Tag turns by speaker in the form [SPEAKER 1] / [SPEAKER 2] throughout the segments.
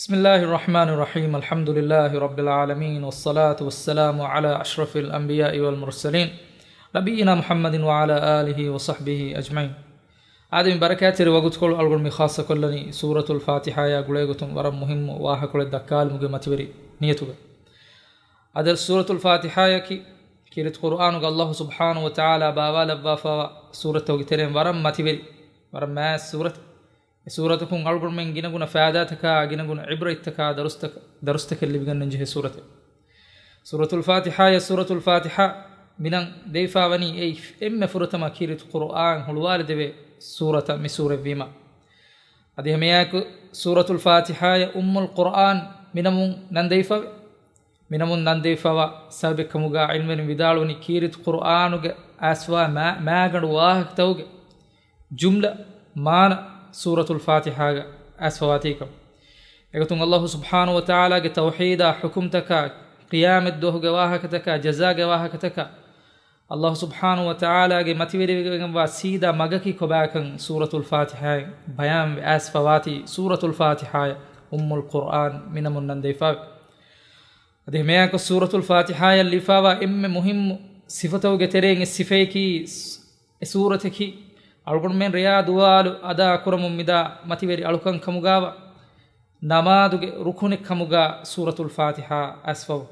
[SPEAKER 1] بسم الله الرحمن الرحيم الحمد لله رب العالمين والصلاة والسلام على أشرف الأنبياء والمرسلين نبينا محمد وعلى آله وصحبه أجمعين آدم بركاته وقت كل ألغر مخاصة كلني سورة الفاتحة يا قليقتم ورم مهم واحد كل الدكال مجمتبري نيتوه هذا سورة الفاتحة يكي كيرت قرآن الله سبحانه وتعالى بابا لبافا سورة توقيتين ورم متبري ورم ما سورتكم ألغر من جنگنا فائداتك جنگنا عبرتك درستك اللي بيجن نجه سورة الفاتحة يا سورة الفاتحة من ديفا وني أي فرتما كيرت قرآن هالوالد به سورة مسورة بما هذه مياك سورة الفاتحة يا القرآن من ننديفا سابق مجا علم بدالوني كيرت قرآن أسوا ما قد واهك توج جملة مان سورة الفاتحة أسفواتيكم يقولون الله سبحانه وتعالى توحيدا حكمتك قيام الدوه جواهكتك جزاء جواهكتك الله سبحانه وتعالى متوير سيدا مغكي كباكن سورة الفاتحة بيان أسفواتي سورة الفاتحة القرآن من الننديفا هذه مياك سورة الفاتحة اللي فاوا مهم صفته جترين الصفيكي سورتك ألقون من رياض والو أدا كرم مدا متبري ألقون كمغاوا نمادو ركونك كمغا سورة الفاتحة أسفو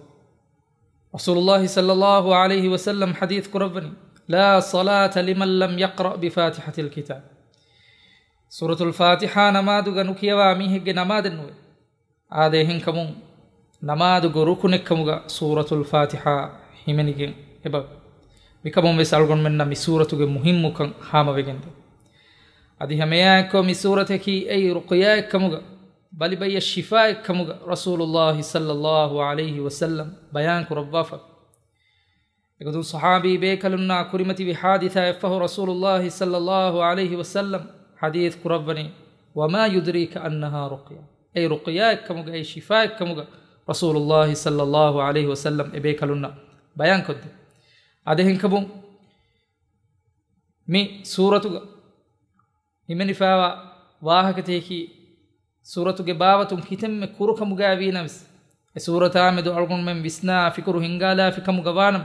[SPEAKER 1] رسول الله صلى الله عليه وسلم حديث قربني لا صلاة لمن لم يقرأ بفاتحة الكتاب سورة الفاتحة نمادو نكيوا ميهج نماد نوي آدهن كمون نمادو ركونك كمغا سورة الفاتحة همنيجين هباب بكم بسالكم من نمي سورة مهم كان حام بجند هذه همياك مي سورة كي أي رقياك كمغا بل بي الشفاء كمغا رسول الله صلى الله عليه وسلم بيان كربافا يقول صحابي بيكلنا كرمتي بحادثة يفه رسول الله صلى الله عليه وسلم حديث كربني وما يدريك أنها رقيا أي رقياك كمغا أي شفاء كمغا رسول الله صلى الله عليه وسلم بيكلنا بيان كد أدهن كبون مي سورة همني فاوا واهكتيكي سورة باوتم كتم كروك مغابين بس سورة آمدو ألغن من بسنا فكرو هنغالا فكم غوانم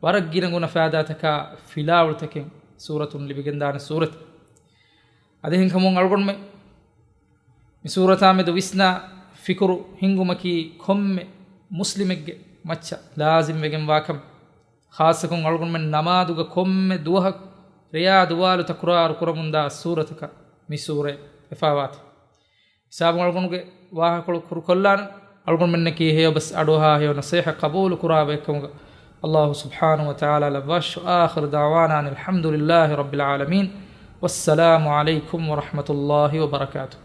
[SPEAKER 1] ورق جيرنغونا فاداتك فلاورتك سورة اللي بجندان سورة أدهن كبون ألغن من سورة آمدو بسنا فكرو هنغو مكي كم مسلمك مچا لازم بجن واكم خاصكم ألغن من نمادوغا كم دوهك رياض والو تكرار كرموندا سورتك مسورة إفاوات سابق ألغن واه كلان ألغن من نكي هي بس أدوها هي نصيحة قبول كرابكم الله سبحانه وتعالى لباش آخر دعوانا الحمد لله رب العالمين والسلام عليكم ورحمة الله وبركاته.